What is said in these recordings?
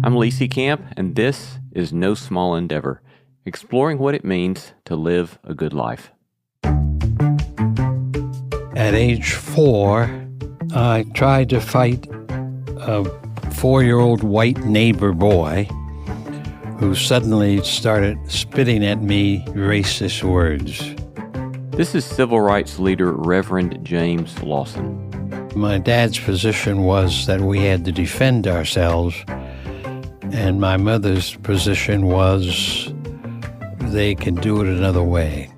I'm Lacey Camp, and this is No Small Endeavor, exploring what it means to live a good life. At age 4, I tried to fight a 4-year-old white neighbor boy who suddenly started spitting at me racist words. This is civil rights leader Reverend James Lawson. My dad's position was that we had to defend ourselves, and my mother's position was they can do it another way.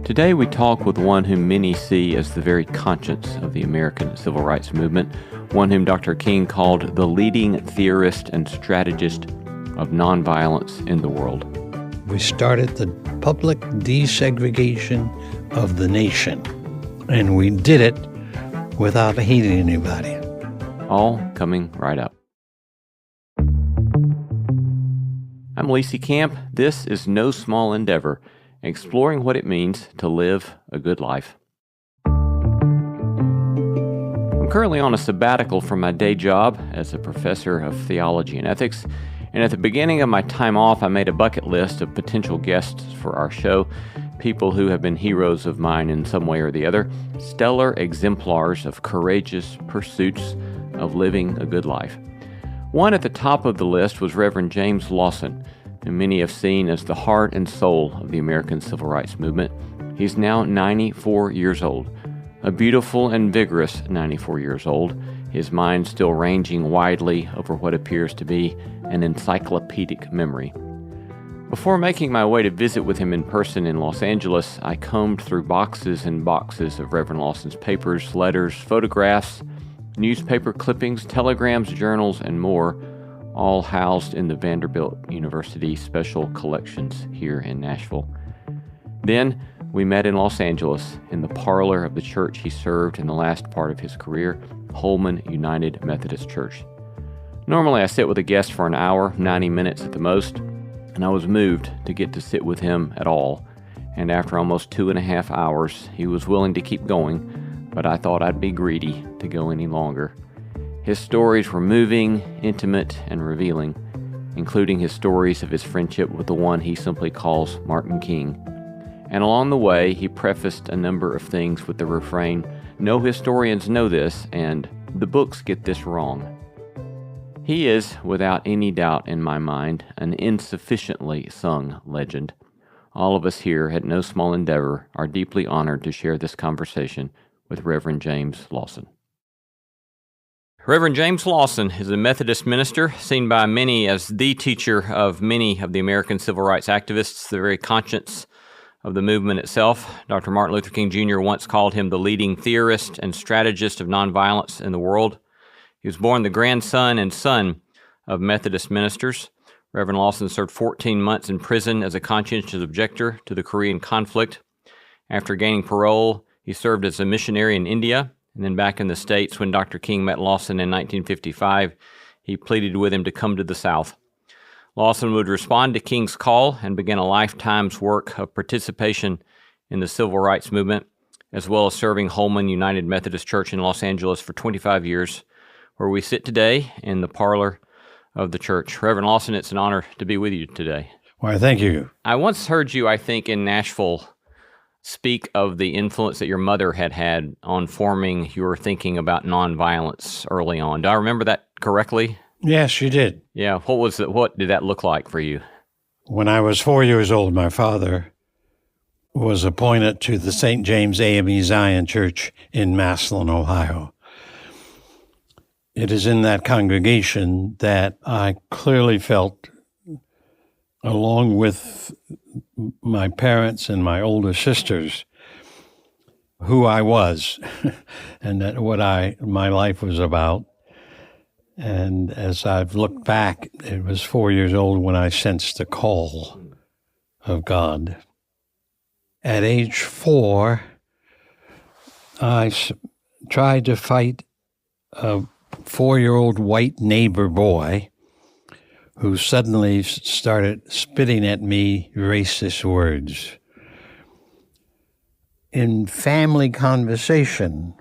Today we talk with one whom many see as the very conscience of the American civil rights movement, one whom Dr. King called the leading theorist and strategist of nonviolence in the world. We started the public desegregation of the nation, and we did it without hating anybody. All coming right up. I'm Lacey Camp. This is No Small Endeavor, exploring what it means to live a good life. I'm currently on a sabbatical from my day job as a professor of theology and ethics, and at the beginning of my time off, I made a bucket list of potential guests for our show, people who have been heroes of mine in some way or the other, stellar exemplars of courageous pursuits of living a good life. One at the top of the list was Reverend James Lawson, who many have seen as the heart and soul of the American civil rights movement. He's now 94 years old, a beautiful and vigorous 94 years old, his mind still ranging widely over what appears to be an encyclopedic memory. Before making my way to visit with him in person in Los Angeles, I combed through boxes and boxes of Reverend Lawson's papers, letters, photographs, newspaper clippings, telegrams, journals, and more, all housed in the Vanderbilt University Special Collections here in Nashville. Then we met in Los Angeles in the parlor of the church he served in the last part of his career, Holman United Methodist Church. Normally I sit with a guest for an hour, 90 minutes at the most, and I was moved to get to sit with him at all. And after almost 2.5 hours, he was willing to keep going, but I thought I'd be greedy to go any longer. His stories were moving, intimate, and revealing, including his stories of his friendship with the one he simply calls Martin King. And along the way, he prefaced a number of things with the refrain, "No historians know this," and "the books get this wrong." He is, without any doubt in my mind, an insufficiently sung legend. All of us here at No Small Endeavor are deeply honored to share this conversation with Reverend James Lawson. Reverend James Lawson is a Methodist minister, seen by many as the teacher of many of the American civil rights activists, the very conscience of the movement itself. Dr. Martin Luther King Jr. once called him the leading theorist and strategist of nonviolence in the world. He was born the grandson and son of Methodist ministers. Reverend Lawson served 14 months in prison as a conscientious objector to the Korean conflict. After gaining parole, he served as a missionary in India, and then back in the States when Dr. King met Lawson in 1955, he pleaded with him to come to the South. Lawson would respond to King's call and begin a lifetime's work of participation in the civil rights movement, as well as serving Holman United Methodist Church in Los Angeles for 25 years, where we sit today in the parlor of the church. Reverend Lawson, it's an honor to be with you today. Why, thank you. I once heard you, I think, in Nashville, speak of the influence that your mother had on forming your thinking about nonviolence early on. Do I remember that correctly? Yes, you did. Yeah. What did that look like for you? When I was 4 years old, my father was appointed to the St. James AME Zion Church in Massillon, Ohio. It is in that congregation that I clearly felt, along with my parents and my older sisters, who I was and that what my life was about. And as I've looked back, it was 4 years old when I sensed the call of God. At age 4, I tried to fight a 4-year-old white neighbor boy who suddenly started spitting at me racist words. In family conversation,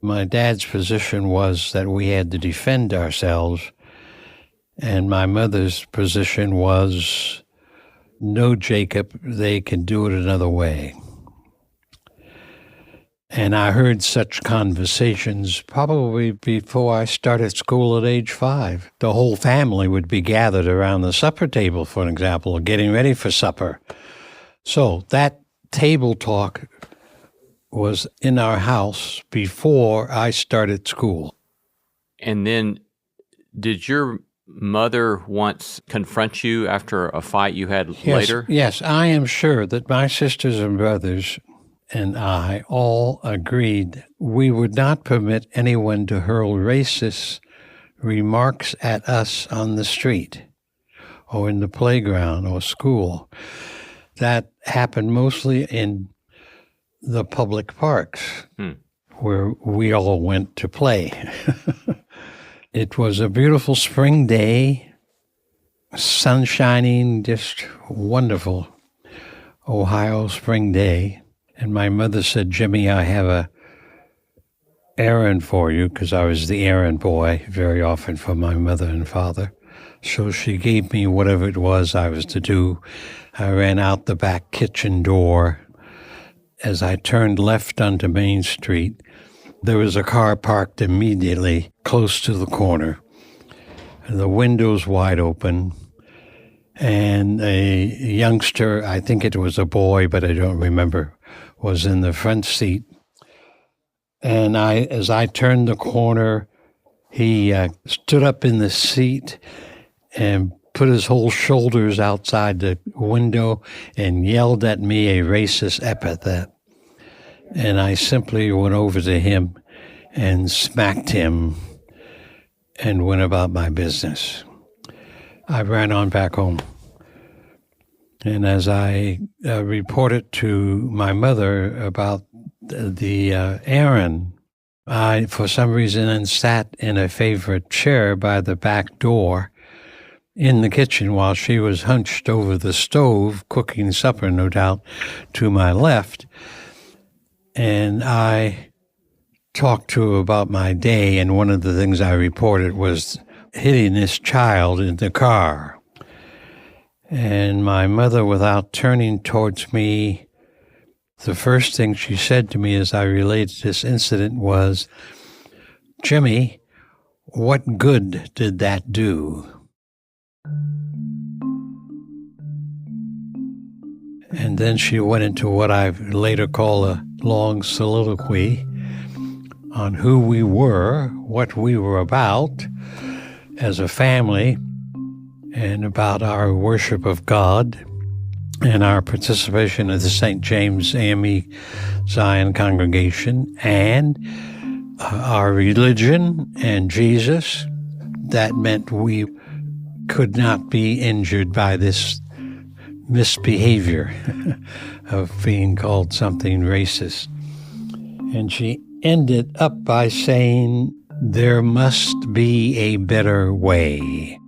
my dad's position was that we had to defend ourselves, And my mother's position was, no, Jacob, they can do it another way. And I heard such conversations probably before I started school at age 5. The whole family would be gathered around the supper table, for example, getting ready for supper. So that table talk was in our house before I started school. And then did your mother once confront you after a fight you had later? Yes, I am sure that my sisters and brothers and I all agreed we would not permit anyone to hurl racist remarks at us on the street or in the playground or school. That happened mostly in the public parks where we all went to play. It was a beautiful spring day, sun shining, just wonderful Ohio spring day. And my mother said, Jimmy, I have a errand for you, because I was the errand boy very often for my mother and father. So she gave me whatever it was I was to do. I ran out the back kitchen door. As I turned left onto Main Street, there was a car parked immediately close to the corner. And the windows wide open. And a youngster, I think it was a boy, but I don't remember, was in the front seat. And as I turned the corner, he stood up in the seat and put his whole shoulders outside the window and yelled at me a racist epithet. And I simply went over to him and smacked him and went about my business. I ran on back home. And as I reported to my mother about the errand, I, for some reason, then sat in a favorite chair by the back door in the kitchen while she was hunched over the stove, cooking supper, no doubt, to my left. And I talked to her about my day, and one of the things I reported was hitting this child in the car. And my mother, without turning towards me, the first thing she said to me as I related this incident was, Jimmy, what good did that do? And then she went into what I later call a long soliloquy on who we were, what we were about as a family, and about our worship of God and our participation in the St. James AME Zion congregation and our religion and Jesus. That meant we could not be injured by this misbehavior of being called something racist. And she ended up by saying, there must be a better way.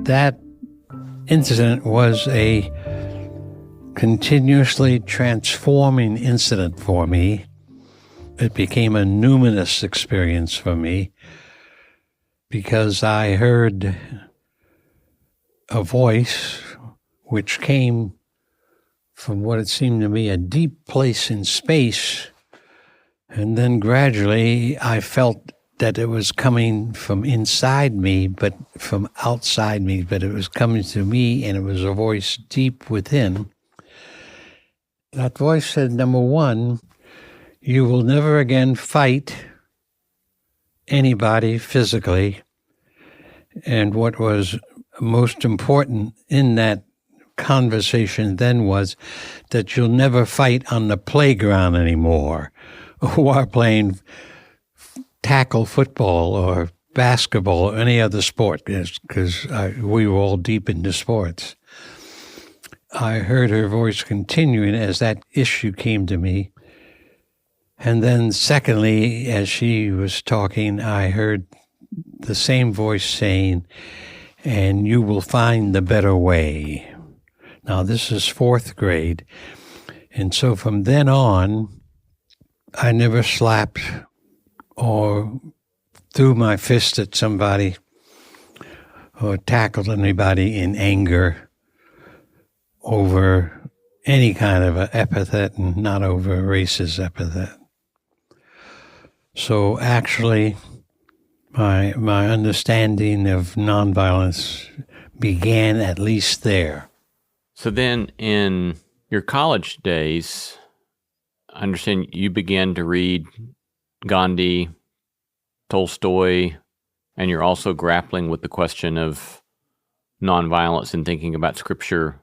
That incident was a continuously transforming incident for me. It became a numinous experience for me because I heard a voice which came from what it seemed to me a deep place in space, and then gradually I felt that it was coming from inside me, but from outside me, but it was coming to me, and it was a voice deep within. That voice said, number one, you will never again fight anybody physically. And what was most important in that conversation then was that you'll never fight on the playground anymore or playing tackle football or basketball or any other sport, because we were all deep into sports. I heard her voice continuing as that issue came to me. And then secondly, as she was talking, I heard the same voice saying, and you will find the better way. Now, this is fourth grade. And so from then on, I never slapped or threw my fist at somebody or tackled anybody in anger over any kind of an epithet, and not over a racist epithet. So actually, my understanding of nonviolence began at least there. So then in your college days, I understand you began to read Gandhi, Tolstoy, and you're also grappling with the question of nonviolence and thinking about Scripture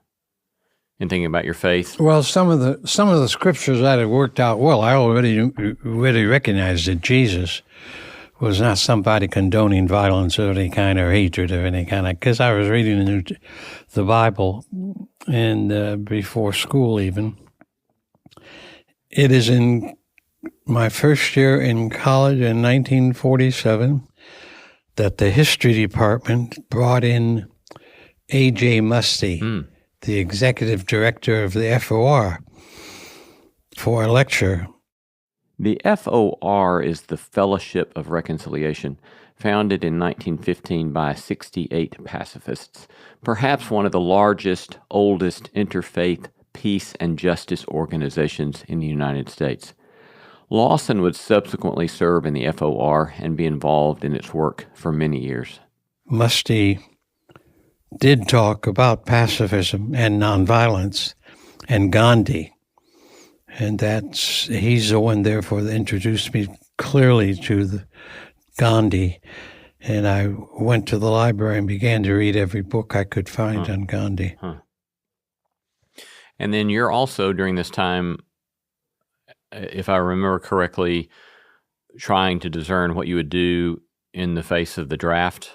and thinking about your faith. Well, some of the scriptures that had worked out well. I already recognized that Jesus was not somebody condoning violence of any kind or hatred of any kind. Because I was reading the Bible and before school even. It is in my first year in college in 1947 that the history department brought in A.J. Musty, the executive director of the FOR, for a lecture. The FOR is the Fellowship of Reconciliation, founded in 1915 by 68 pacifists, perhaps one of the largest, oldest interfaith peace and justice organizations in the United States. Lawson would subsequently serve in the FOR and be involved in its work for many years. Musty did talk about pacifism and nonviolence and Gandhi. And he's the one, therefore, that introduced me clearly to the Gandhi. And I went to the library and began to read every book I could find on Gandhi. And then you're also, during this time, if I remember correctly, trying to discern what you would do in the face of the draft.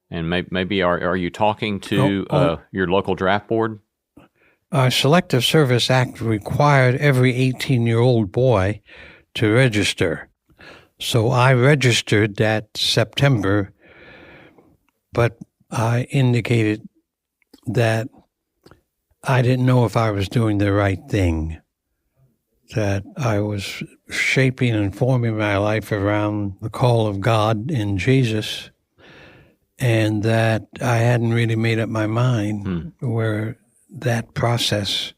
And maybe are you talking to your local draft board? Our Selective Service Act required every 18-year-old boy to register. So I registered that September, but I indicated that I didn't know if I was doing the right thing, that I was shaping and forming my life around the call of God in Jesus, and that I hadn't really made up my mind where that process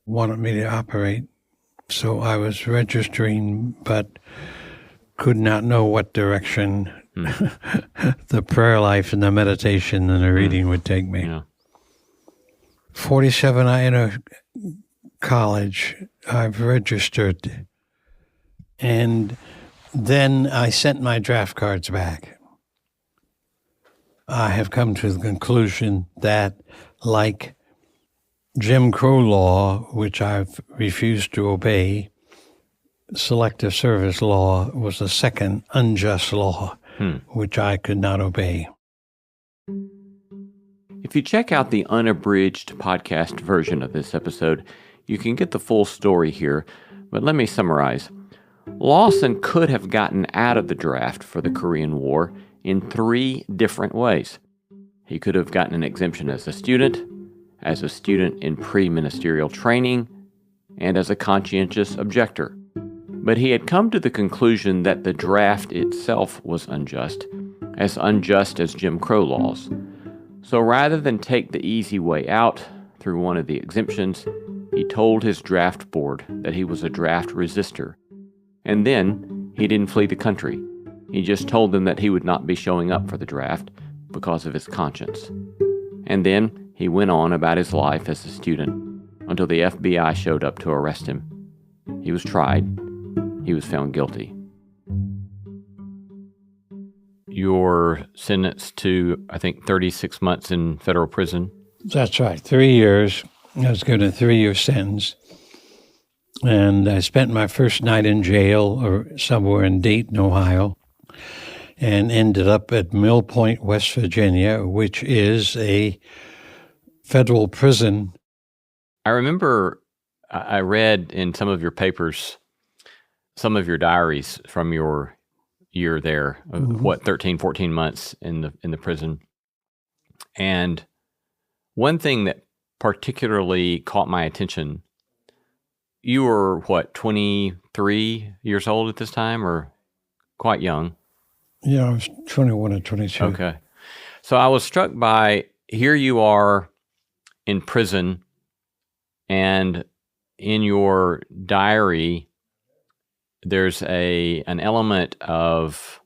wanted me to operate. So I was registering, but could not know what direction the prayer life and the meditation and the reading would take me. Yeah. 47, I enter college. I've registered. And then I sent my draft cards back. I have come to the conclusion that, like Jim Crow law, which I've refused to obey, selective service law was the second unjust law, which I could not obey. If you check out the unabridged podcast version of this episode, you can get the full story here, but let me summarize. Lawson could have gotten out of the draft for the Korean War in 3 different ways. He could have gotten an exemption as a student in pre-ministerial training, and as a conscientious objector. But he had come to the conclusion that the draft itself was unjust as Jim Crow laws. So rather than take the easy way out through one of the exemptions, he told his draft board that he was a draft resistor. And then he didn't flee the country. He just told them that he would not be showing up for the draft because of his conscience. And then he went on about his life as a student until the FBI showed up to arrest him. He was tried. He was found guilty. You're sentenced to, I think, 36 months in federal prison. That's right, 3 years. I was given a 3-year sentence. And I spent my first night in jail or somewhere in Dayton, Ohio, and ended up at Mill Point, West Virginia, which is a federal prison. I remember I read in some of your papers, some of your diaries from your year there, 13, 14 months in the prison. And one thing that particularly caught my attention. You were, 23 years old at this time, or quite young? Yeah, I was 21 or 22. Okay. So I was struck by, here you are in prison, and in your diary, there's an element of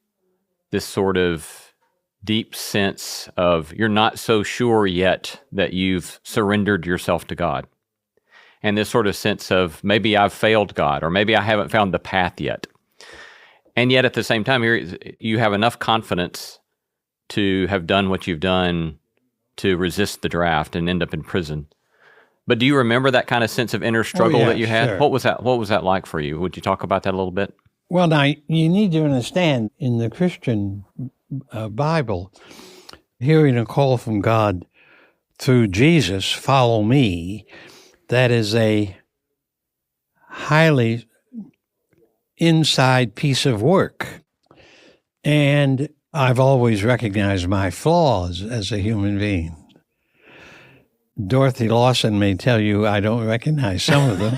this sort of deep sense of you're not so sure yet that you've surrendered yourself to God. And this sort of sense of maybe I've failed God, or maybe I haven't found the path yet. And yet at the same time, you have enough confidence to have done what you've done to resist the draft and end up in prison. But do you remember that kind of sense of inner struggle that you had? Sure. What was that like for you? Would you talk about that a little bit? Well, now, you need to understand, in the Christian Bible, hearing a call from God through Jesus, follow me, that is a highly inside piece of work. And I've always recognized my flaws as a human being. Dorothy Lawson may tell you I don't recognize some of them,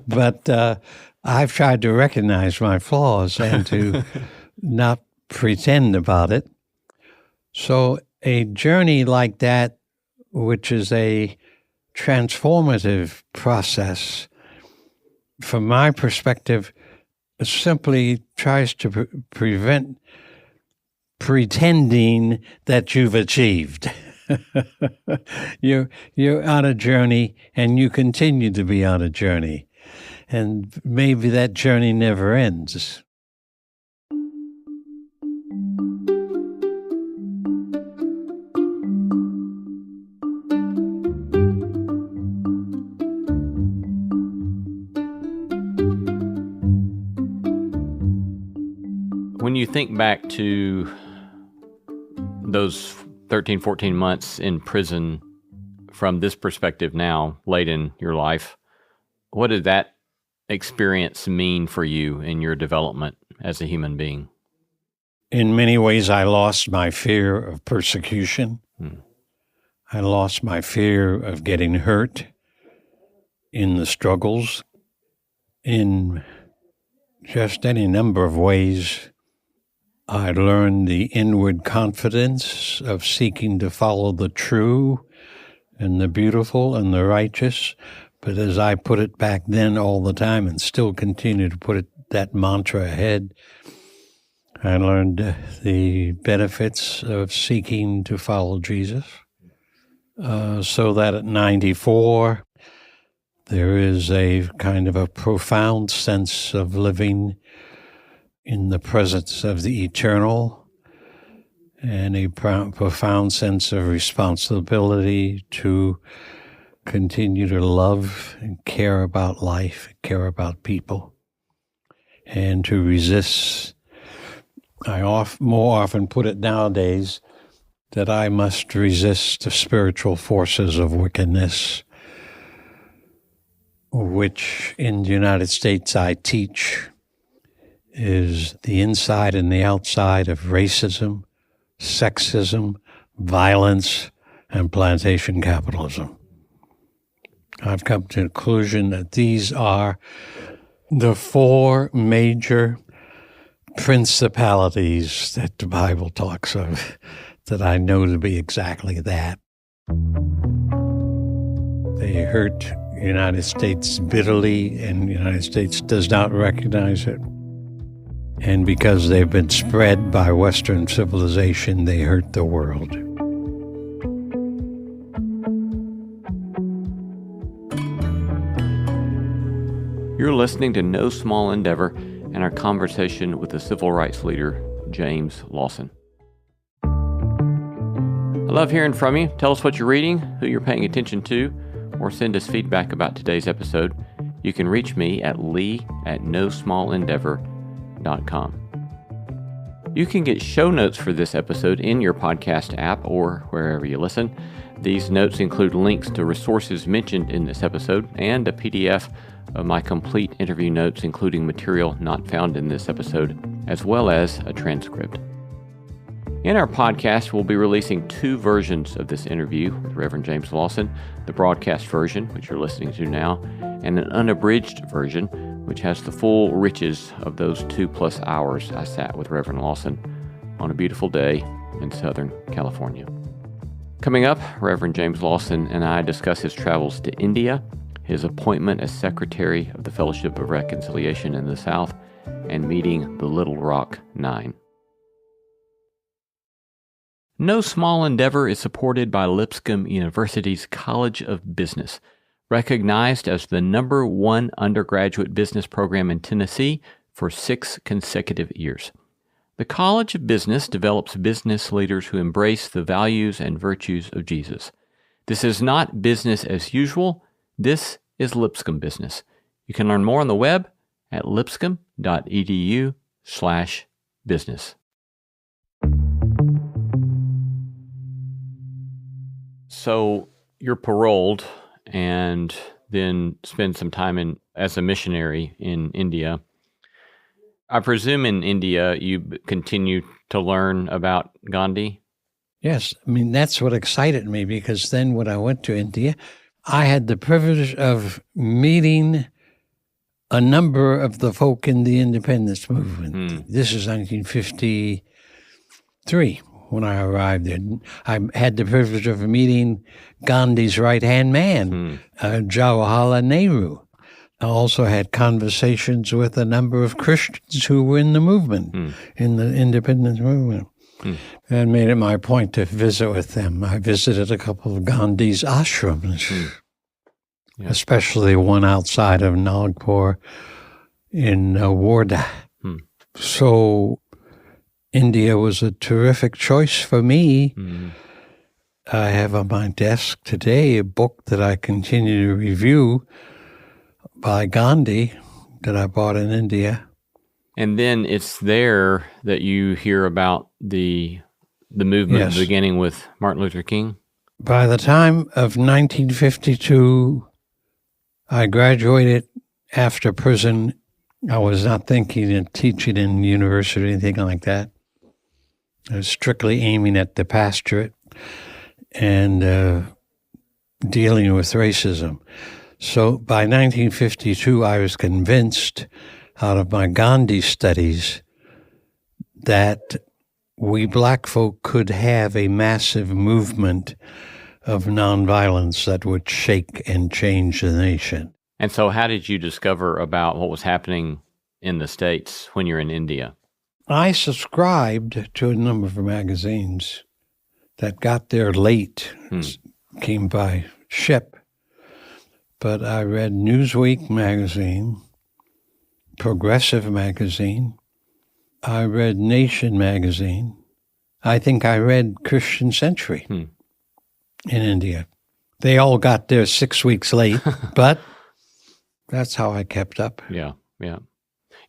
but I've tried to recognize my flaws and to not pretend about it. So a journey like that, which is a transformative process, from my perspective, simply tries to prevent pretending that you've achieved. You're on a journey, and you continue to be on a journey. And maybe that journey never ends. When you think back to those 13, 14 months in prison from this perspective now, late in your life, what did that experience mean for you in your development as a human being? In many ways, I lost my fear of persecution. I lost my fear of getting hurt in the struggles. In just any number of ways, I learned the inward confidence of seeking to follow the true and the beautiful and the righteous. But as I put it back then all the time, and still continue to put that mantra ahead, I learned the benefits of seeking to follow Jesus. So that at 94, there is a kind of a profound sense of living in the presence of the eternal, and a profound sense of responsibility to continue to love and care about life, care about people, and to resist. I more often put it nowadays that I must resist the spiritual forces of wickedness, which in the United States I teach is the inside and the outside of racism, sexism, violence, and plantation capitalism. I've come to the conclusion that these are the four major principalities that the Bible talks of, that I know to be exactly that. They hurt the United States bitterly, and the United States does not recognize it. And because they've been spread by Western civilization, they hurt the world. You're listening to No Small Endeavor and our conversation with the civil rights leader, James Lawson. I love hearing from you. Tell us what you're reading, who you're paying attention to, or send us feedback about today's episode. You can reach me at lee@nosmallendeavor.com. You can get show notes for this episode in your podcast app or wherever you listen. These notes include links to resources mentioned in this episode and a PDF of my complete interview notes, including material not found in this episode, as well as a transcript. In our podcast, we'll be releasing two versions of this interview with Reverend James Lawson, the broadcast version, which you're listening to now, and an unabridged version, which has the full riches of those 2+ hours I sat with Reverend Lawson on a beautiful day in Southern California. Coming up, Reverend James Lawson and I discuss his travels to India, his appointment as Secretary of the Fellowship of Reconciliation in the South, and meeting the Little Rock Nine. No small endeavor is supported by Lipscomb University's College of Business, recognized as the #1 undergraduate business program in Tennessee for 6 consecutive years. The College of Business develops business leaders who embrace the values and virtues of Jesus. This is not business as usual. This is Lipscomb Business. You can learn more on the web at lipscomb.edu/business. So you're paroled and then spend some time as a missionary in India. I presume in India you continue to learn about Gandhi? Yes, I mean, that's what excited me, because then when I went to India, I had the privilege of meeting a number of the folk in the independence movement. This is 1953 when I arrived there. I had the privilege of meeting Gandhi's right-hand man, Jawaharlal Nehru. I also had conversations with a number of Christians who were in the movement, in the independence movement, and made it my point to visit with them. I visited a couple of Gandhi's ashrams, especially one outside of Nagpur in Wardha. So India was a terrific choice for me. I have on my desk today a book that I continue to review by Gandhi that I bought in India. And then it's there that you hear about the movement beginning with Martin Luther King? By the time of 1952, I graduated after prison. I was not thinking of teaching in university or anything like that. I was strictly aiming at the pastorate and dealing with racism. So by 1952, I was convinced out of my Gandhi studies that we black folk could have a massive movement of nonviolence that would shake and change the nation. And so how did you discover about what was happening in the States when you're in India? I subscribed to a number of magazines that got there late, came by ship. But I read Newsweek magazine, Progressive magazine. I read Nation magazine. I think I read Christian Century in India. They all got there 6 weeks late, but that's how I kept up. Yeah.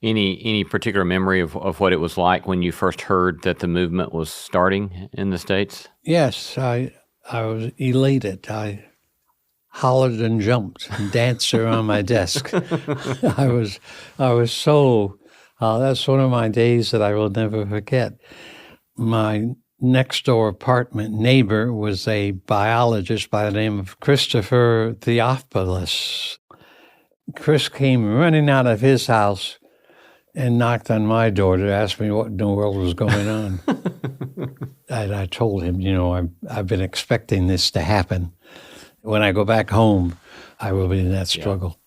Any particular memory of what it was like when you first heard that the movement was starting in the States? Yes, I was elated. I hollered and jumped and danced around my desk. I was so, that's one of my days that I will never forget. My next door apartment neighbor was a biologist by the name of Christopher Theophilus. Chris came running out of his house and knocked on my door to ask me what in the world was going on. And I told him, I've been expecting this to happen. When I go back home, I will be in that struggle.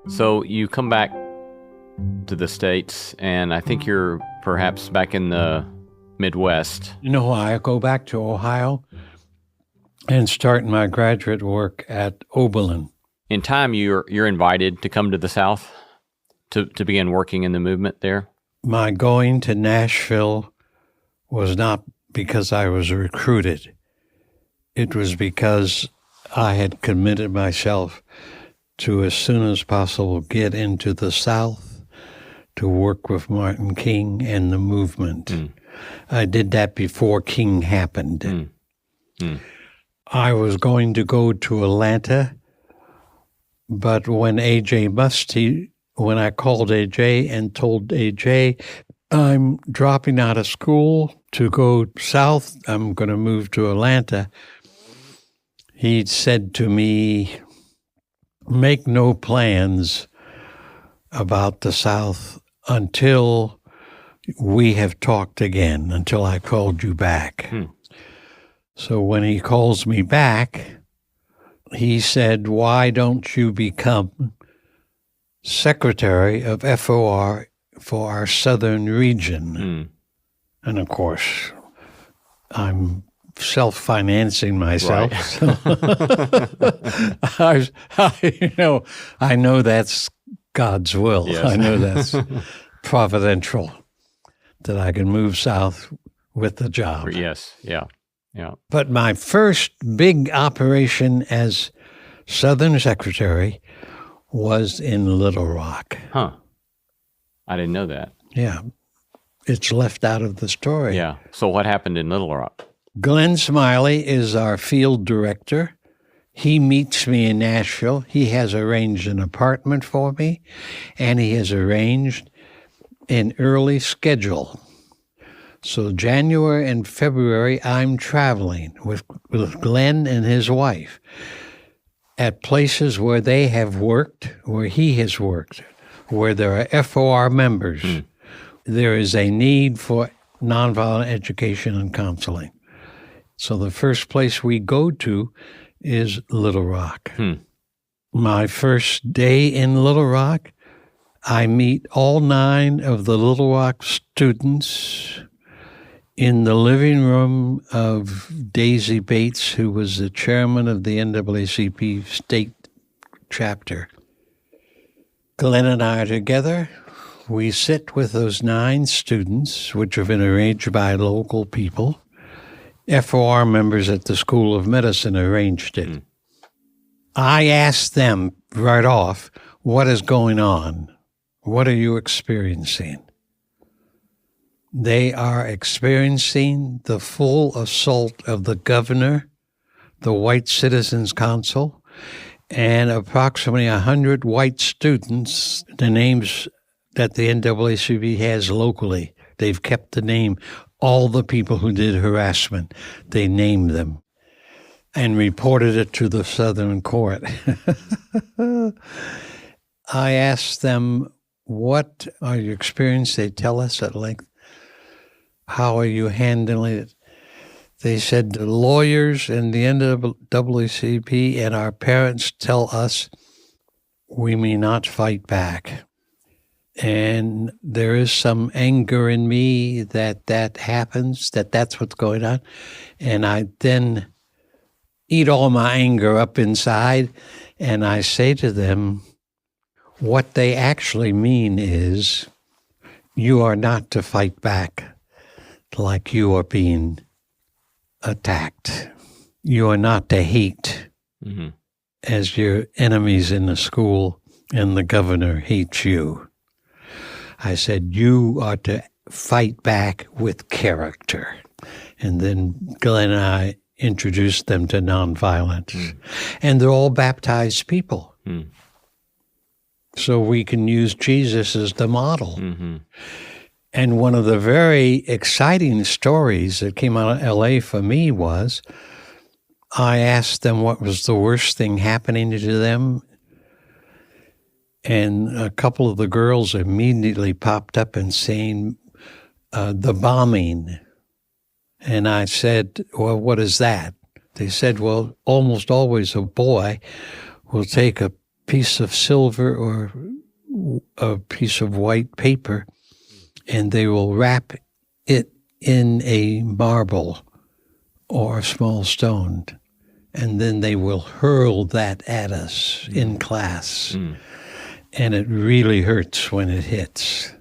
So you come back to the States, and I think you're perhaps back in the Midwest. I go back to Ohio and start my graduate work at Oberlin. In time, you're invited to come to the South to begin working in the movement there? My going to Nashville was not because I was recruited. It was because I had committed myself to, as soon as possible, get into the South to work with Martin King and the movement. I did that before King happened. I was going to go to Atlanta, but when when I called AJ and told AJ, I'm dropping out of school to go south, I'm going to move to Atlanta, he said to me, make no plans about the South until we have talked again, until I called you back. So when he calls me back, he said, why don't you become secretary of FOR for our southern region? And of course, I'm self-financing myself. Right. So I know that's God's will. Yes. I know that's providential that I can move south with the job. Yes, yeah. But my first big operation as Southern Secretary was in Little Rock. Huh. I didn't know that. Yeah. It's left out of the story. Yeah. So what happened in Little Rock? Glenn Smiley is our field director. He meets me in Nashville. He has arranged an apartment for me, and he has arranged an early schedule. So January and February, I'm traveling with Glenn and his wife at places where they have worked, where he has worked, where there are FOR members. There is a need for nonviolent education and counseling. So the first place we go to is Little Rock. My first day in Little Rock, I meet all 9 of the Little Rock students in the living room of Daisy Bates, who was the chairman of the NAACP state chapter. Glenn and I are together. We sit with those 9 students, which have been arranged by local people. FOR members at the School of Medicine arranged it. I asked them right off, what is going on? What are you experiencing? They are experiencing the full assault of the governor, the White Citizens Council, and approximately 100 white students, the names that the NAACP has locally. They've kept the name. All the people who did harassment, they named them and reported it to the Southern Court. I asked them, what are your experiences? They tell us at length. How are you handling it? They said the lawyers and the NAACP and our parents tell us we may not fight back. And there is some anger in me that happens, that's what's going on. And I then eat all my anger up inside, and I say to them, what they actually mean is, you are not to fight back like you are being attacked. You are not to hate as your enemies in the school and the governor hates you. I said, you are to fight back with character. And then Glenn and I introduced them to nonviolence. And they're all baptized people. So we can use Jesus as the model. And one of the very exciting stories that came out of L.A. for me was, I asked them what was the worst thing happening to them. And a couple of the girls immediately popped up and saying, the bombing. And I said, well, what is that? They said, well, almost always a boy will take a piece of silver or a piece of white paper, and they will wrap it in a marble or a small stone, and then they will hurl that at us in class. And it really hurts when it hits.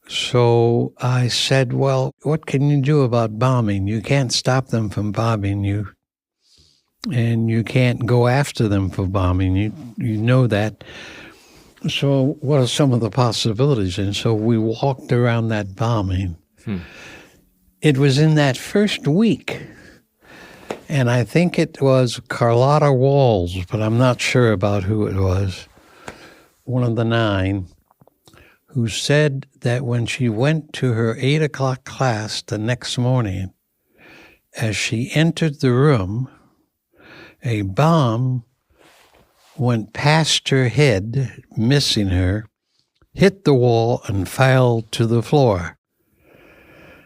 So I said, well, what can you do about bombing? You can't stop them from bombing you, and you can't go after them for bombing. You know that. So what are some of the possibilities? And so we walked around that bombing. It was in that first week And I think it was Carlotta Walls, but I'm not sure about who it was, one of the 9, who said that when she went to her 8 o'clock class the next morning, as she entered the room, a bomb went past her head, missing her, hit the wall, and fell to the floor.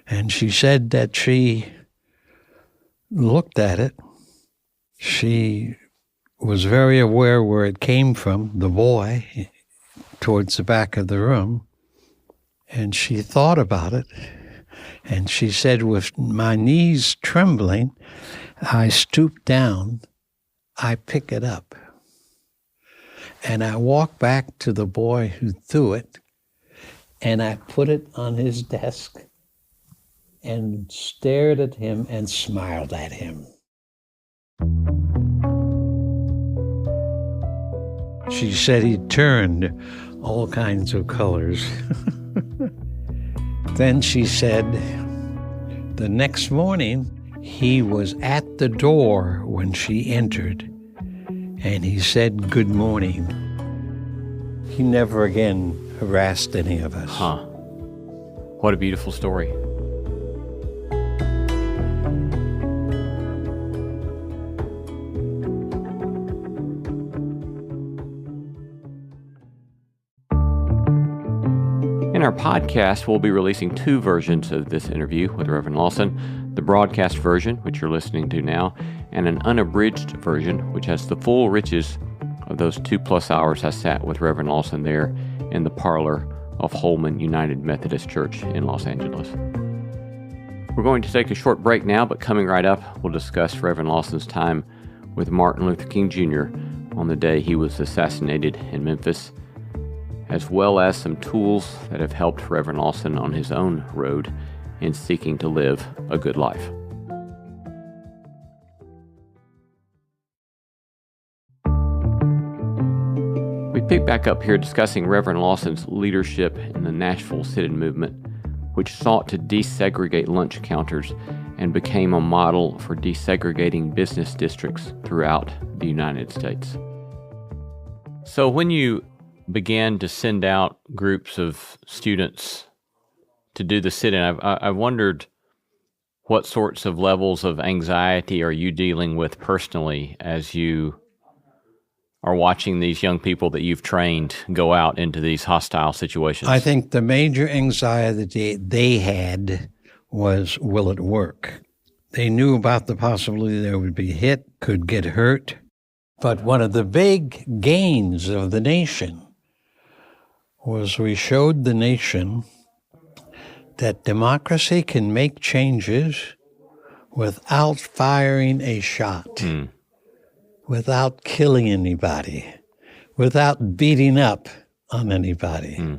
And she said that she looked at it. She was very aware where it came from, the boy, towards the back of the room. And she thought about it. And she said, with my knees trembling, I stoop down, I pick it up. And I walk back to the boy who threw it, and I put it on his desk and stared at him and smiled at him. She said he turned all kinds of colors. Then she said, the next morning, he was at the door when she entered, and he said, good morning. He never again harassed any of us. Huh. What a beautiful story. In our podcast, we'll be releasing 2 versions of this interview with Reverend Lawson, the broadcast version, which you're listening to now, and an unabridged version, which has the full riches of those 2+ hours I sat with Reverend Lawson there in the parlor of Holman United Methodist Church in Los Angeles. We're going to take a short break now, but coming right up, we'll discuss Reverend Lawson's time with Martin Luther King Jr. on the day he was assassinated in Memphis, as well as some tools that have helped Reverend Lawson on his own road in seeking to live a good life. We pick back up here discussing Reverend Lawson's leadership in the Nashville sit-in movement, which sought to desegregate lunch counters and became a model for desegregating business districts throughout the United States. So when you began to send out groups of students to do the sit-in, I wondered what sorts of levels of anxiety are you dealing with personally as you are watching these young people that you've trained go out into these hostile situations? I think the major anxiety they had was, will it work? They knew about the possibility they would be hit, could get hurt. But one of the big gains of the nation was we showed the nation that democracy can make changes without firing a shot, without killing anybody, without beating up on anybody.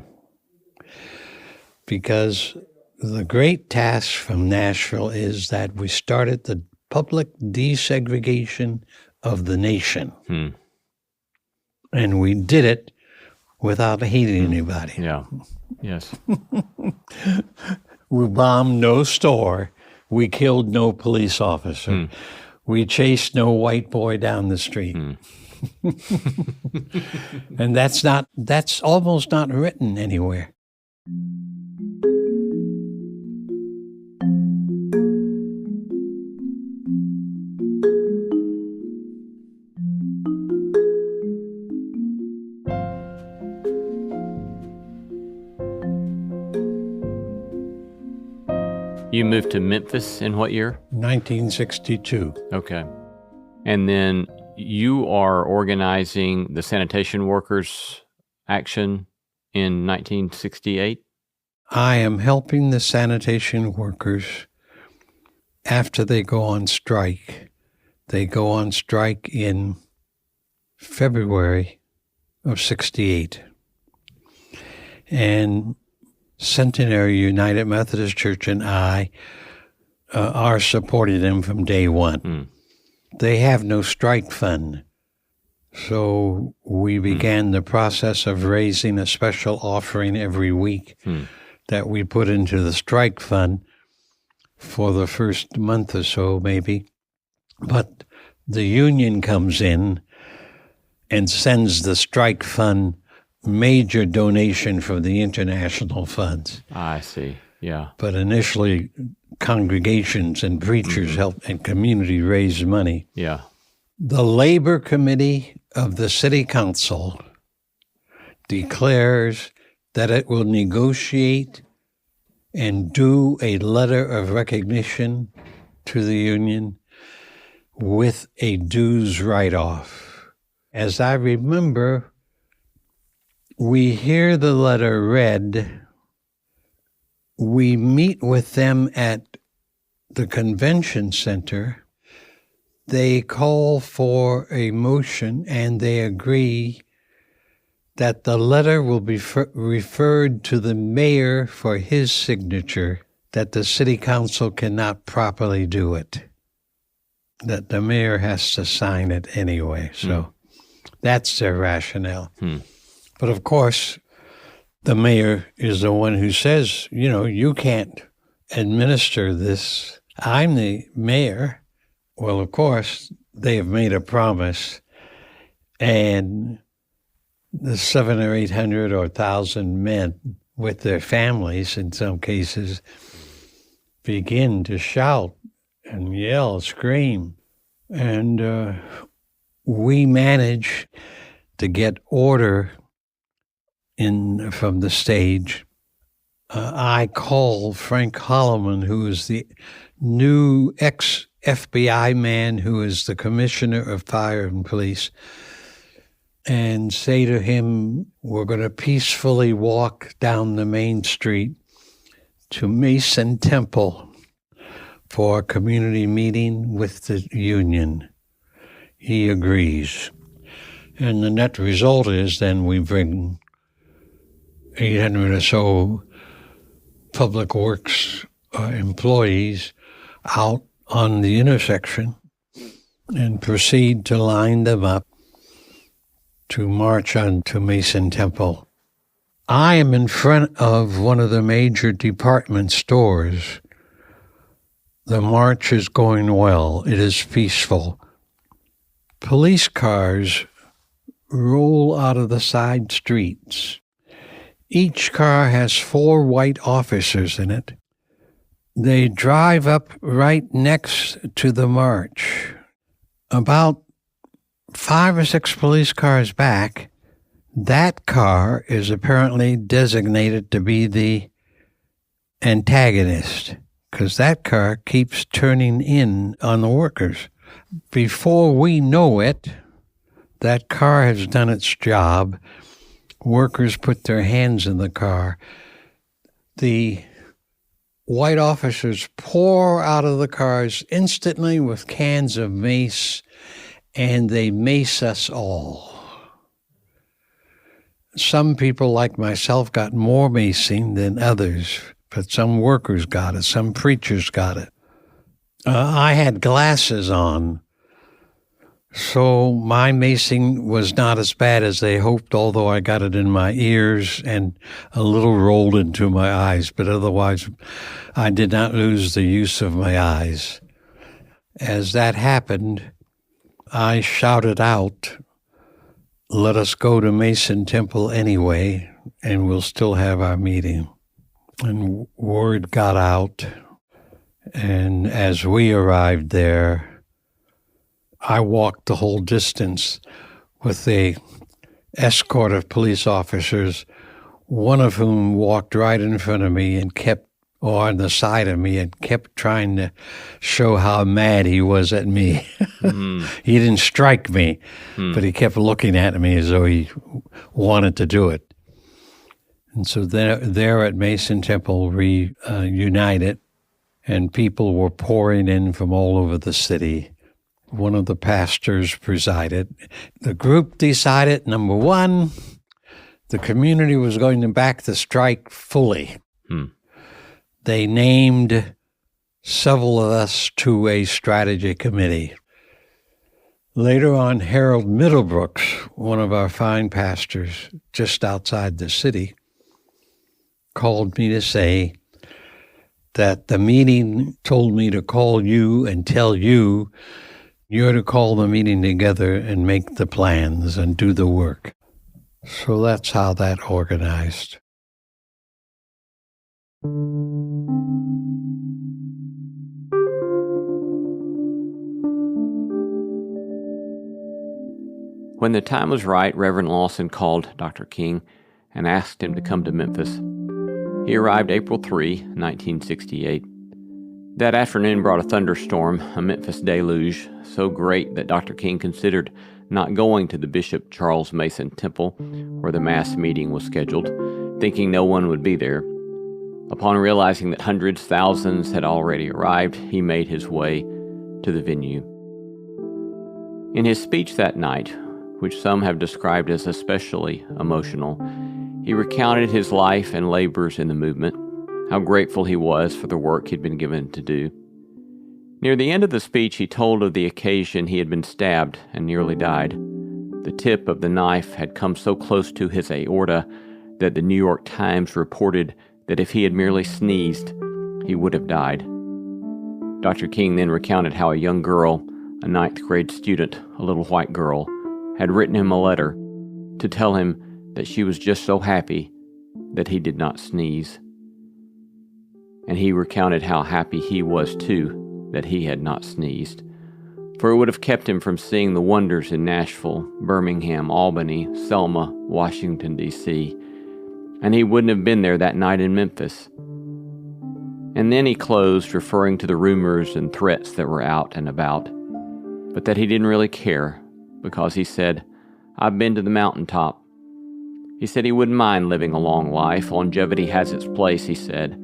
Because the great task from Nashville is that we started the public desegregation of the nation. And we did it without hating anybody. Yeah. Yes. We bombed no store. We killed no police officer. We chased no white boy down the street. And that's almost not written anywhere. You moved to Memphis in what year? 1962. Okay. And then you are organizing the sanitation workers' action in 1968? I am helping the sanitation workers after they go on strike. They go on strike in February of 68. And Centenary United Methodist Church and I are supporting them from day one. They have no strike fund. So we began the process of raising a special offering every week that we put into the strike fund for the first month or so, maybe. But the union comes in and sends the strike fund major donation from the international funds. I see. Yeah. But initially, congregations and preachers helped and community raised money. Yeah. The Labor Committee of the City Council declares that it will negotiate and do a letter of recognition to the union with a dues write-off. As I remember, we hear the letter read. We meet with them at the convention center. They call for a motion and they agree that the letter will be referred to the mayor for his signature, that the city council cannot properly do it, that the mayor has to sign it anyway. So that's their rationale. But of course, the mayor is the one who says, you can't administer this. I'm the mayor. Well, of course, they have made a promise, and the 700 or 800 or 1,000 men with their families, in some cases, begin to shout and yell, scream. And we manage to get order from the stage. I call Frank Holloman, who is the new ex-FBI man who is the commissioner of fire and police, and say to him, we're going to peacefully walk down the main street to Mason Temple for a community meeting with the union. He agrees. And the net result is then we bring 800 or so public works employees out on the intersection and proceed to line them up to march on to Mason Temple. I am in front of one of the major department stores. The march is going well. It is peaceful. Police cars roll out of the side streets. Each car has 4 white officers in it. They drive up right next to the march. About 5 or 6 police cars back, that car is apparently designated to be the antagonist, because that car keeps turning in on the workers. Before we know it, that car has done its job. Workers put their hands in the car. The white officers pour out of the cars instantly with cans of mace, and they mace us all. Some people like myself got more macing than others, but some workers got it, some preachers got it. I had glasses on, so my macing was not as bad as they hoped, although I got it in my ears and a little rolled into my eyes, but otherwise I did not lose the use of my eyes. As that happened, I shouted out, "Let us go to Mason Temple anyway, and we'll still have our meeting." And word got out, and as we arrived there, I walked the whole distance with a escort of police officers, one of whom walked right in front of me and or on the side of me, and kept trying to show how mad he was at me. He didn't strike me, but he kept looking at me as though he wanted to do it. And so there at Mason Temple, we united, and people were pouring in from all over the city. One of the pastors presided. The group decided, number one, the community was going to back the strike fully. They named several of us to a strategy committee. Later on, Harold Middlebrooks, one of our fine pastors just outside the city, called me to say that the meeting told me to call you and tell you You're to call the meeting together and make the plans and do the work. So that's how that organized. When the time was right, Reverend Lawson called Dr. King and asked him to come to Memphis. He arrived April 3, 1968. That afternoon brought a thunderstorm, a Memphis deluge, so great that Dr. King considered not going to the Bishop Charles Mason Temple, where the mass meeting was scheduled, thinking no one would be there. Upon realizing that hundreds, thousands had already arrived, he made his way to the venue. In his speech that night, which some have described as especially emotional, he recounted his life and labors in the movement, how grateful he was for the work he'd been given to do. Near the end of the speech, he told of the occasion he had been stabbed and nearly died. The tip of the knife had come so close to his aorta that the New York Times reported that if he had merely sneezed, he would have died. Dr. King then recounted how a young girl, a ninth-grade student, a little white girl, had written him a letter to tell him that she was just so happy that he did not sneeze. And he recounted how happy he was too that he had not sneezed, for it would have kept him from seeing the wonders in Nashville, Birmingham, Albany, Selma, Washington, D.C., and he wouldn't have been there that night in Memphis. And then he closed, referring to the rumors and threats that were out and about, but that he didn't really care, because he said, "I've been to the mountaintop." He said he wouldn't mind living a long life. Longevity has its place, he said,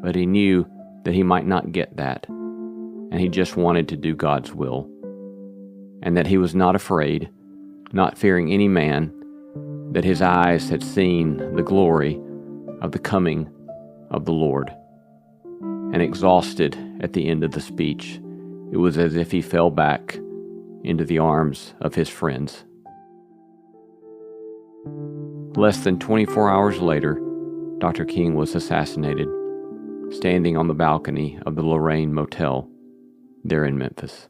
but he knew that he might not get that, and he just wanted to do God's will, and that he was not afraid, not fearing any man, that his eyes had seen the glory of the coming of the Lord. And exhausted at the end of the speech, it was as if he fell back into the arms of his friends. Less than 24 hours later, Dr. King was assassinated, standing on the balcony of the Lorraine Motel there in Memphis.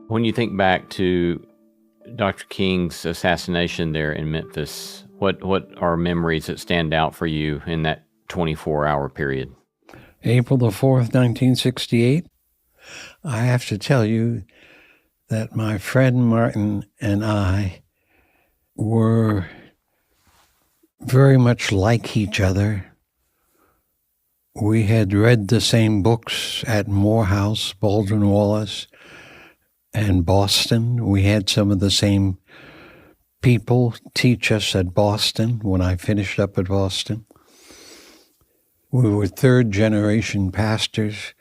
When you think back to Dr. King's assassination there in Memphis, what are memories that stand out for you in that 24-hour period? April the 4th, 1968. I have to tell you that my friend Martin and I were very much like each other. We had read the same books at Morehouse, Baldwin Wallace, and Boston. We had some of the same people teach us at Boston when I finished up at Boston. We were third-generation pastors.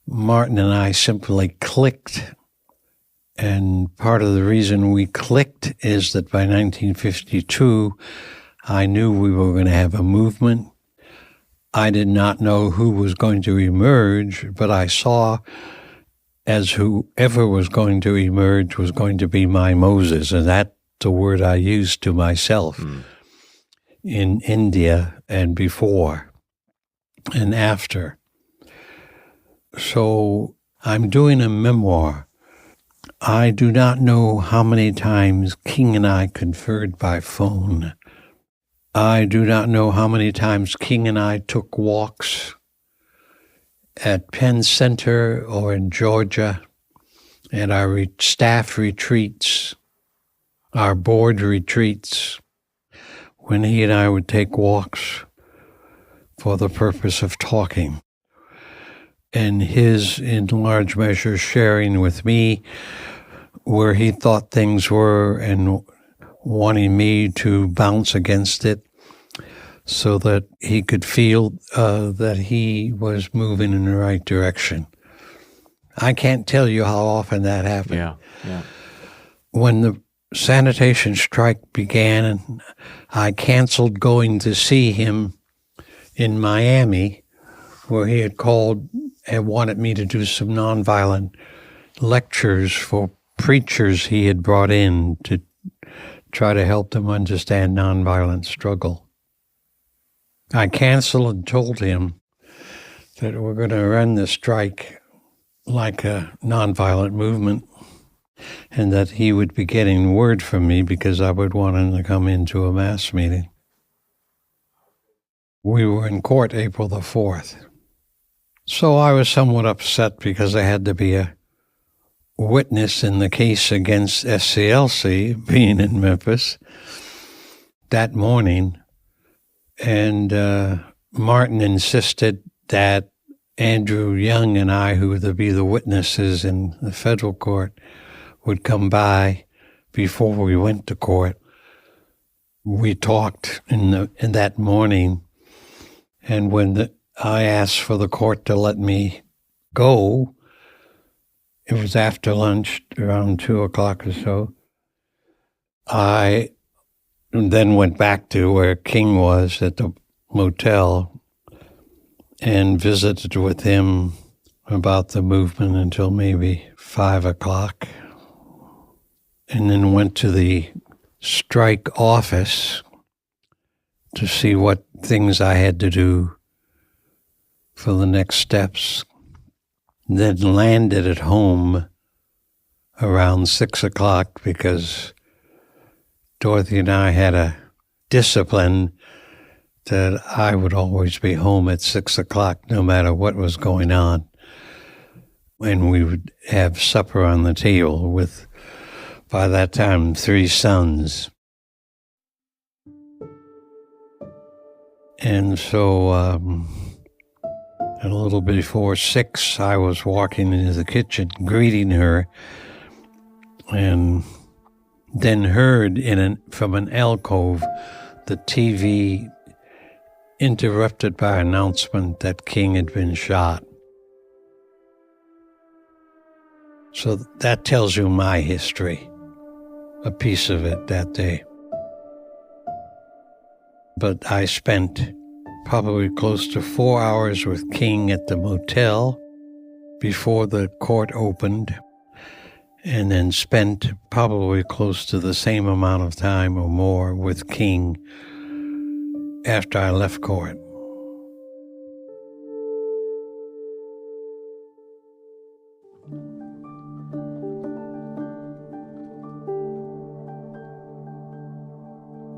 Martin and I simply clicked, and part of the reason we clicked is that by 1952, I knew we were going to have a movement. I did not know who was going to emerge, but I saw as whoever was going to emerge was going to be my Moses, and that's the word I used to myself in India and before and after. So I'm doing a memoir. I do not know how many times King and I conferred by phone. I do not know how many times King and I took walks at Penn Center or in Georgia, at our staff retreats, our board retreats, when he and I would take walks for the purpose of talking. And his, in large measure, sharing with me where he thought things were and wanting me to bounce against it so that he could feel that he was moving in the right direction. I can't tell you how often that happened. Yeah. When the sanitation strike began, I canceled going to see him in Miami, where he had called and wanted me to do some nonviolent lectures for preachers he had brought in to try to help them understand nonviolent struggle. I canceled and told him that we're going to run the strike like a nonviolent movement, and that he would be getting word from me because I would want him to come into a mass meeting. We were in court April the 4th. So I was somewhat upset because I had to be a witness in the case against SCLC, being in Memphis, that morning. And Martin insisted that Andrew Young and I, who were to be the witnesses in the federal court, would come by before we went to court. We talked in that morning, and when I asked for the court to let me go, it was after lunch, around 2 o'clock or so. I then went back to where King was at the motel and visited with him about the movement until maybe 5 o'clock, and then went to the strike office to see what things I had to do for the next steps. Then landed at home around 6 o'clock because Dorothy and I had a discipline that I would always be home at 6 o'clock no matter what was going on. And we would have supper on the table with, by that time, 3 sons. And so a little before 6, I was walking into the kitchen, greeting her, and then heard from an alcove the TV interrupted by an announcement that King had been shot. So that tells you my history, a piece of it that day. But I spent probably close to 4 hours with King at the motel before the court opened, and then spent probably close to the same amount of time or more with King after I left court.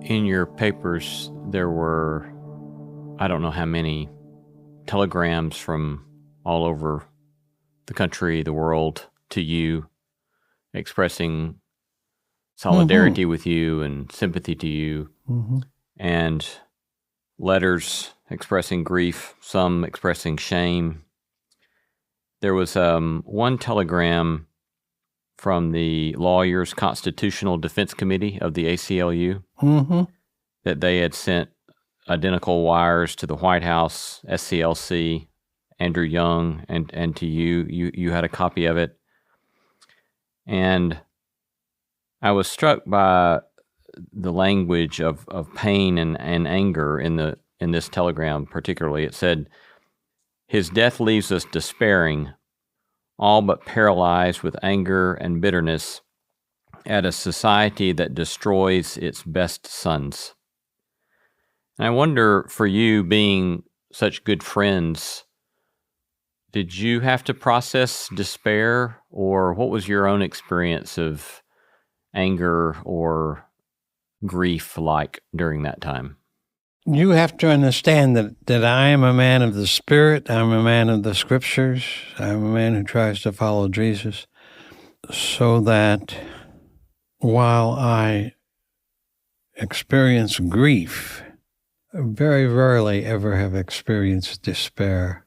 In your papers, there were, I don't know how many, telegrams from all over the country, the world, to you, expressing solidarity with you and sympathy to you, and letters expressing grief, some expressing shame. There was one telegram from the Lawyers Constitutional Defense Committee of the ACLU that they had sent identical wires to the White House, SCLC, Andrew Young, and to you. You had a copy of it. And I was struck by the language of pain and anger in this telegram particularly. It said, "His death leaves us despairing, all but paralyzed with anger and bitterness at a society that destroys its best sons." And I wonder, for you being such good friends, did you have to process despair, or what was your own experience of anger or grief like during that time? You have to understand that I am a man of the Spirit. I'm a man of the Scriptures. I'm a man who tries to follow Jesus. So that while I experience grief, I very rarely ever have experienced despair.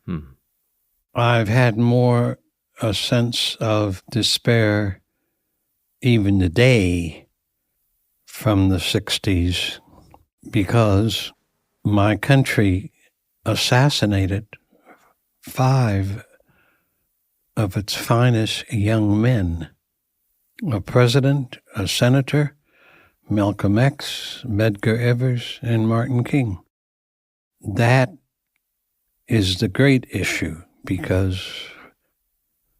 I've had more a sense of despair even today from the 60s because my country assassinated 5 of its finest young men: a president, a senator, Malcolm X, Medgar Evers, and Martin King. That is the great issue, because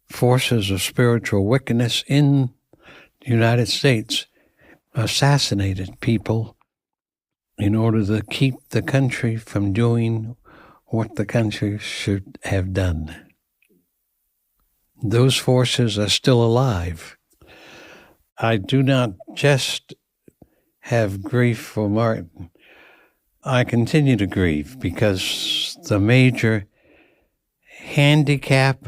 forces of spiritual wickedness in the United States assassinated people in order to keep the country from doing what the country should have done. Those forces are still alive. I do not just have grief for Martin. I continue to grieve because the major handicap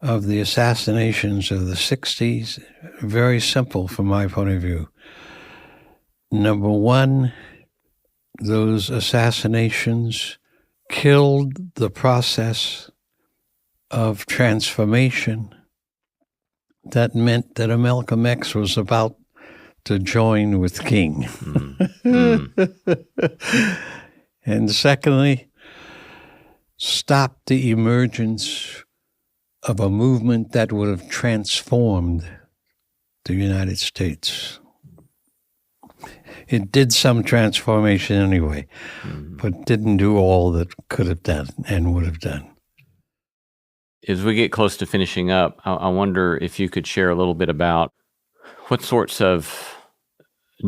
of the assassinations of the 60s, very simple from my point of view. Number one, those assassinations killed the process of transformation. That meant that Malcolm X was about to join with King. And secondly, stop the emergence of a movement that would have transformed the United States. It did some transformation anyway, but didn't do all that could have done and would have done. As we get close to finishing up, I wonder if you could share a little bit about what sorts of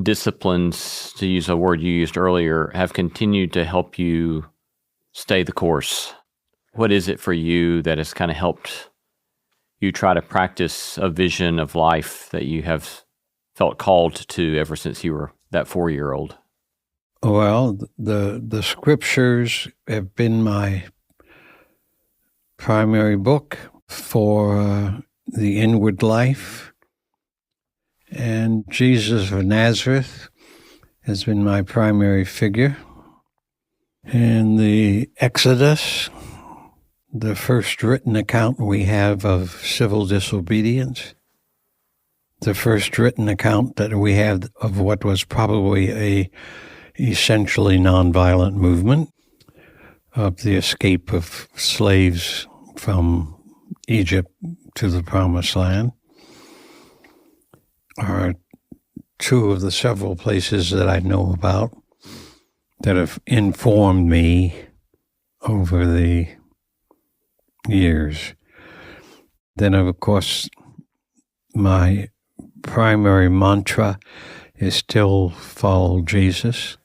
disciplines, to use a word you used earlier, have continued to help you stay the course. What is it for you that has kind of helped you try to practice a vision of life that you have felt called to ever since you were that 4-year-old? Well, the scriptures have been my primary book for the inward life, and Jesus of Nazareth has been my primary figure. And the Exodus, the first written account we have of civil disobedience, the first written account that we have of what was probably a essentially nonviolent movement of the escape of slaves from Egypt to the Promised Land, are two of the several places that I know about that have informed me over the years. Then, of course, my primary mantra is still follow Jesus.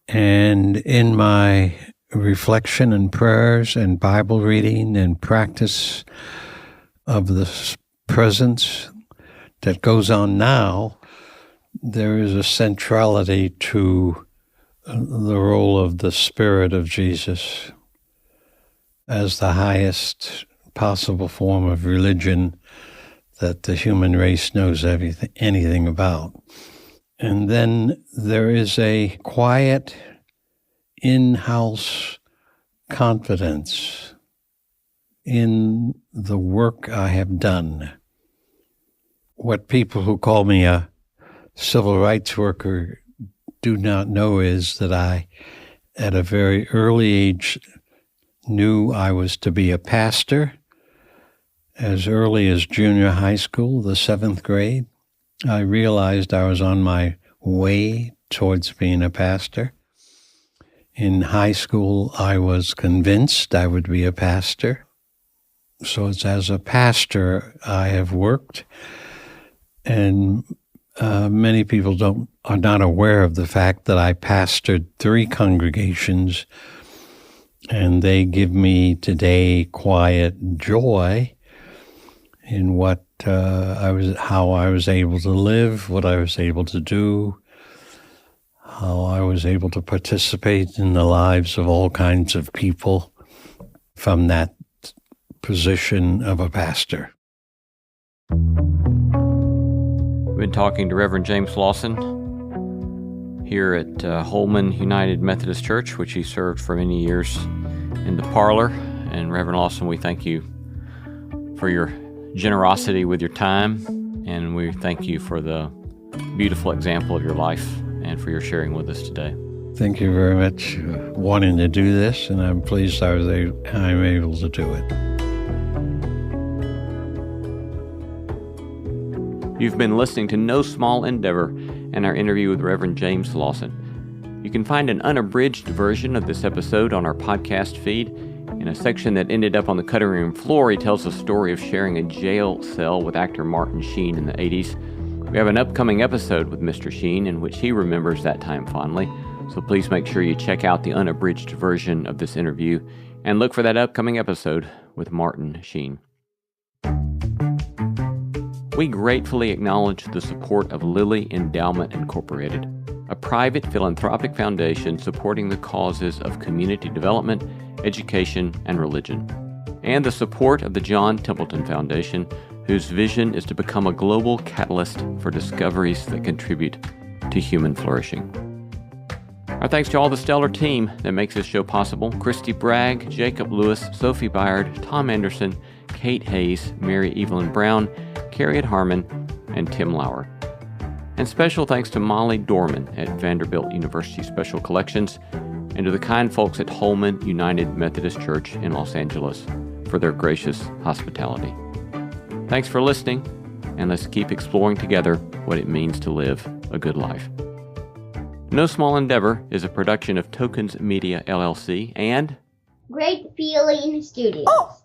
And in my reflection and prayers and Bible reading and practice of the presence that goes on now, there is a centrality to the role of the Spirit of Jesus as the highest possible form of religion that the human race knows anything about. And then there is a quiet, in-house confidence in the work I have done. What people who call me a civil rights worker do not know is that I, at a very early age, knew I was to be a pastor. As early as junior high school, the 7th grade, I realized I was on my way towards being a pastor. In high school, I was convinced I would be a pastor. So it's as a pastor I have worked, and many people are not aware of the fact that I pastored 3 congregations, and they give me today quiet joy in how I was able to live, what I was able to do, how I was able to participate in the lives of all kinds of people from that position of a pastor. We've been talking to Reverend James Lawson here at Holman United Methodist Church, which he served for many years in the parlor. And Reverend Lawson, we thank you for your generosity with your time, and we thank you for the beautiful example of your life and for your sharing with us today. Thank you very much for wanting to do this, and I'm pleased I'm able to do it. You've been listening to No Small Endeavor and our interview with Reverend James Lawson. You can find an unabridged version of this episode on our podcast feed. In a section that ended up on the cutting room floor, he tells the story of sharing a jail cell with actor Martin Sheen in the 80s. We have an upcoming episode with Mr. Sheen in which he remembers that time fondly, so please make sure you check out the unabridged version of this interview and look for that upcoming episode with Martin Sheen. We gratefully acknowledge the support of Lilly Endowment Incorporated, a private philanthropic foundation supporting the causes of community development, education, and religion, and the support of the John Templeton Foundation, whose vision is to become a global catalyst for discoveries that contribute to human flourishing. Our thanks to all the stellar team that makes this show possible: Christy Bragg, Jacob Lewis, Sophie Byard, Tom Anderson, Kate Hayes, Mary Evelyn Brown, Carriot Harmon, and Tim Lauer. And special thanks to Molly Dorman at Vanderbilt University Special Collections and to the kind folks at Holman United Methodist Church in Los Angeles for their gracious hospitality. Thanks for listening, and let's keep exploring together what it means to live a good life. No Small Endeavor is a production of Tokens Media LLC and Great Feeling Studios.